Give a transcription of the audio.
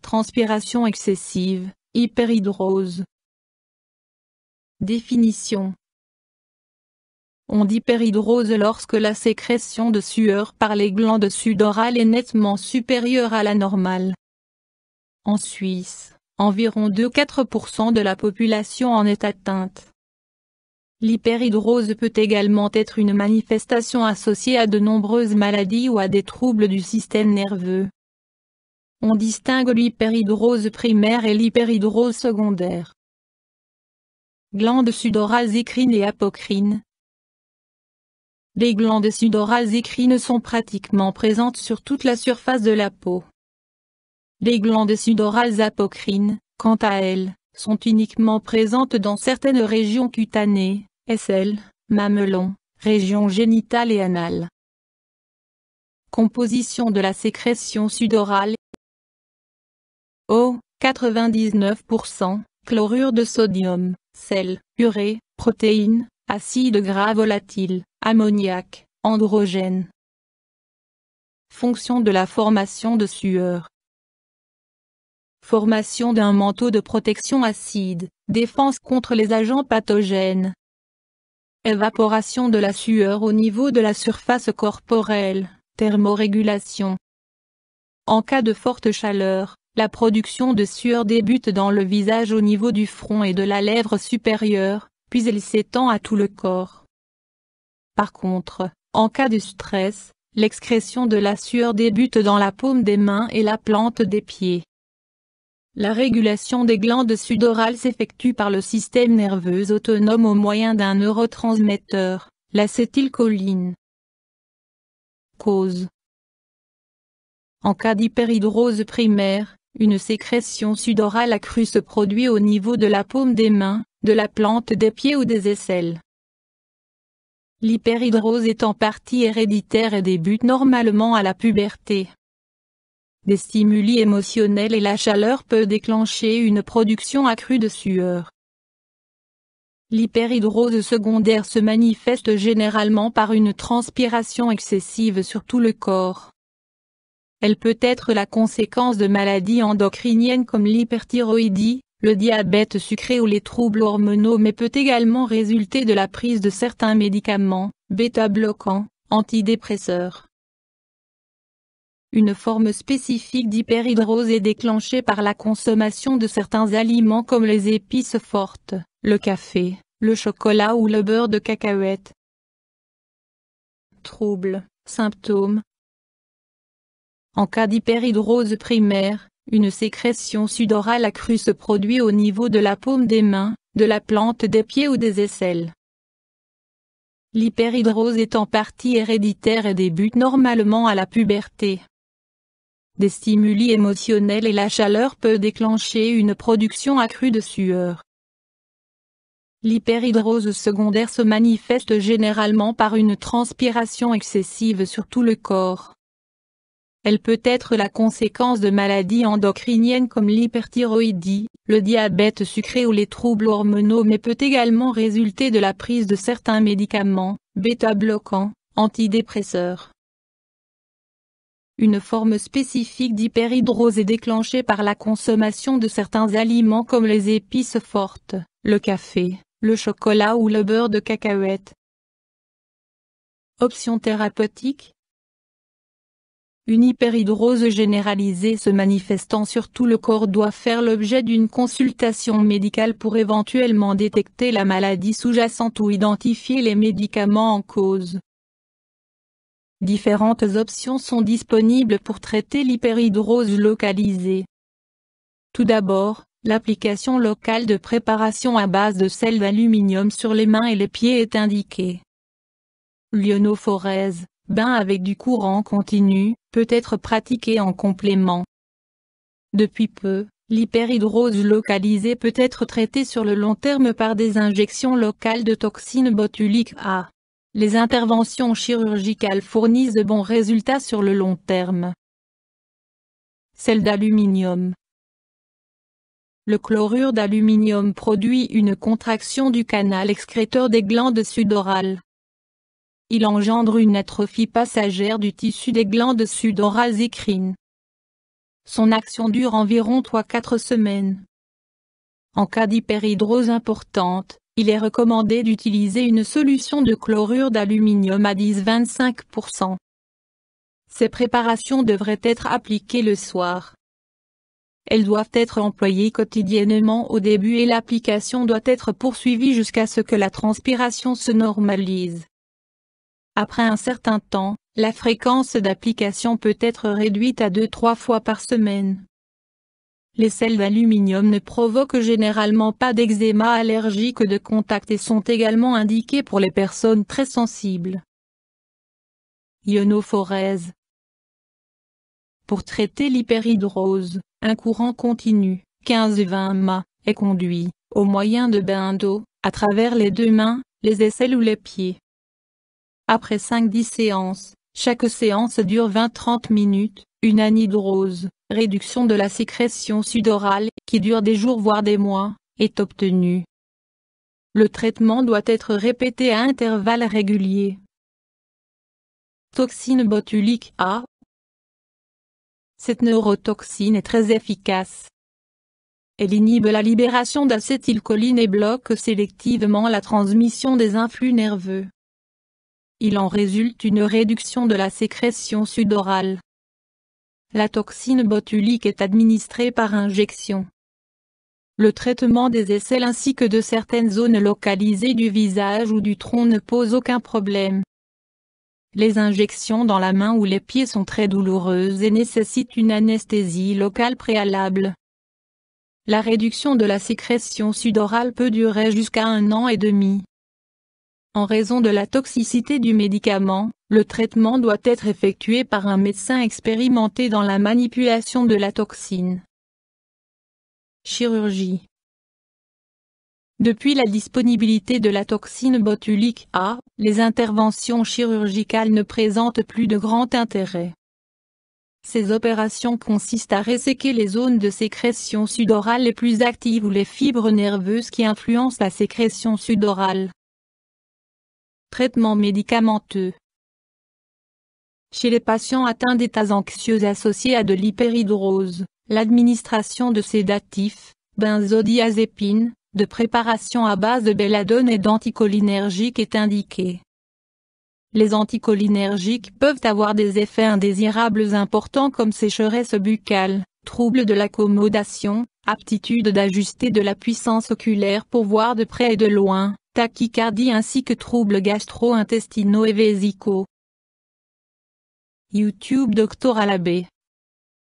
transpiration excessive, hyperhidrose. Définition. On dit hyperhidrose lorsque la sécrétion de sueur par les glandes sudorales est nettement supérieure à la normale. En Suisse, environ 2-4% de la population en est atteinte. L'hyperhidrose peut également être une manifestation associée à de nombreuses maladies ou à des troubles du système nerveux. On distingue l'hyperhidrose primaire et l'hyperhidrose secondaire. Glandes sudorales écrines et apocrines. Les glandes sudorales écrines sont pratiquement présentes sur toute la surface de la peau. Les glandes sudorales apocrines, quant à elles, sont uniquement présentes dans certaines régions cutanées, aisselles, mamelons, régions génitales et anales. Composition de la sécrétion sudorale. Eau, 99%, chlorure de sodium, sel, urée, protéines, acide gras volatile, ammoniac, androgène. Fonction de la formation de sueur. Formation d'un manteau de protection acide, défense contre les agents pathogènes. Évaporation de la sueur au niveau de la surface corporelle, thermorégulation. En cas de forte chaleur, la production de sueur débute dans le visage au niveau du front et de la lèvre supérieure, puis elle s'étend à tout le corps. Par contre, en cas de stress, l'excrétion de la sueur débute dans la paume des mains et la plante des pieds. La régulation des glandes sudorales s'effectue par le système nerveux autonome au moyen d'un neurotransmetteur, l'acétylcholine. Cause. En cas d'hyperhidrose primaire, une sécrétion sudorale accrue se produit au niveau de la paume des mains, de la plante des pieds ou des aisselles. L'hyperhidrose est en partie héréditaire et débute normalement à la puberté. Des stimuli émotionnels et la chaleur peuvent déclencher une production accrue de sueur. L'hyperhidrose secondaire se manifeste généralement par une transpiration excessive sur tout le corps. Elle peut être la conséquence de maladies endocriniennes comme l'hyperthyroïdie, le diabète sucré ou les troubles hormonaux, mais peut également résulter de la prise de certains médicaments, bêta-bloquants, antidépresseurs. Une forme spécifique d'hyperhidrose est déclenchée par la consommation de certains aliments comme les épices fortes, le café, le chocolat ou le beurre de cacahuète. Troubles, symptômes. En cas d'hyperhidrose primaire, une sécrétion sudorale accrue se produit au niveau de la paume des mains, de la plante des pieds ou des aisselles. L'hyperhidrose est en partie héréditaire et débute normalement à la puberté. Des stimuli émotionnels et la chaleur peuvent déclencher une production accrue de sueur. L'hyperhidrose secondaire se manifeste généralement par une transpiration excessive sur tout le corps. Elle peut être la conséquence de maladies endocriniennes comme l'hyperthyroïdie, le diabète sucré ou les troubles hormonaux, mais peut également résulter de la prise de certains médicaments, bêta-bloquants, antidépresseurs. Une forme spécifique d'hyperhidrose est déclenchée par la consommation de certains aliments comme les épices fortes, le café, le chocolat ou le beurre de cacahuète. Options thérapeutiques. Une hyperhidrose généralisée se manifestant sur tout le corps doit faire l'objet d'une consultation médicale pour éventuellement détecter la maladie sous-jacente ou identifier les médicaments en cause. Différentes options sont disponibles pour traiter l'hyperhidrose localisée. Tout d'abord, l'application locale de préparation à base de sel d'aluminium sur les mains et les pieds est indiquée. L'ionophorèse, bain avec du courant continu, peut être pratiqué en complément. Depuis peu, l'hyperhidrose localisée peut être traitée sur le long terme par des injections locales de toxine botulique A. Les interventions chirurgicales fournissent de bons résultats sur le long terme. Sel d'aluminium. Le chlorure d'aluminium produit une contraction du canal excréteur des glandes sudorales. Il engendre une atrophie passagère du tissu des glandes sudorales écrines. Son action dure environ 3-4 semaines. En cas d'hyperhidrose importante, il est recommandé d'utiliser une solution de chlorure d'aluminium à 10-25%. Ces préparations devraient être appliquées le soir. Elles doivent être employées quotidiennement au début et l'application doit être poursuivie jusqu'à ce que la transpiration se normalise. Après un certain temps, la fréquence d'application peut être réduite à 2-3 fois par semaine. Les sels d'aluminium ne provoquent généralement pas d'eczéma allergique de contact et sont également indiqués pour les personnes très sensibles. Ionophorèse. Pour traiter l'hyperhidrose, un courant continu, 15-20 ma, est conduit, au moyen de bains d'eau, à travers les 2 mains, les aisselles ou les pieds. Après 5-10 séances, chaque séance dure 20-30 minutes, une anhydrose, réduction de la sécrétion sudorale, qui dure des jours voire des mois, est obtenue. Le traitement doit être répété à intervalles réguliers. Toxine botulique A. Cette neurotoxine est très efficace. Elle inhibe la libération d'acétylcholine et bloque sélectivement la transmission des influx nerveux. Il en résulte une réduction de la sécrétion sudorale. La toxine botulique est administrée par injection. Le traitement des aisselles ainsi que de certaines zones localisées du visage ou du tronc ne pose aucun problème. Les injections dans la main ou les pieds sont très douloureuses et nécessitent une anesthésie locale préalable. La réduction de la sécrétion sudorale peut durer jusqu'à 1 an et demi. En raison de la toxicité du médicament, le traitement doit être effectué par un médecin expérimenté dans la manipulation de la toxine. Chirurgie. Depuis la disponibilité de la toxine botulique A, les interventions chirurgicales ne présentent plus de grand intérêt. Ces opérations consistent à resséquer les zones de sécrétion sudorale les plus actives ou les fibres nerveuses qui influencent la sécrétion sudorale. Traitement médicamenteux. Chez les patients atteints d'états anxieux associés à de l'hyperhidrose, l'administration de sédatifs, benzodiazépines, de préparation à base de belladone et d'anticholinergiques est indiquée. Les anticholinergiques peuvent avoir des effets indésirables importants comme sécheresse buccale, troubles de l'accommodation, aptitude d'ajuster de la puissance oculaire pour voir de près et de loin, tachycardie ainsi que troubles gastro-intestinaux et vésicaux. YouTube Dr Alabé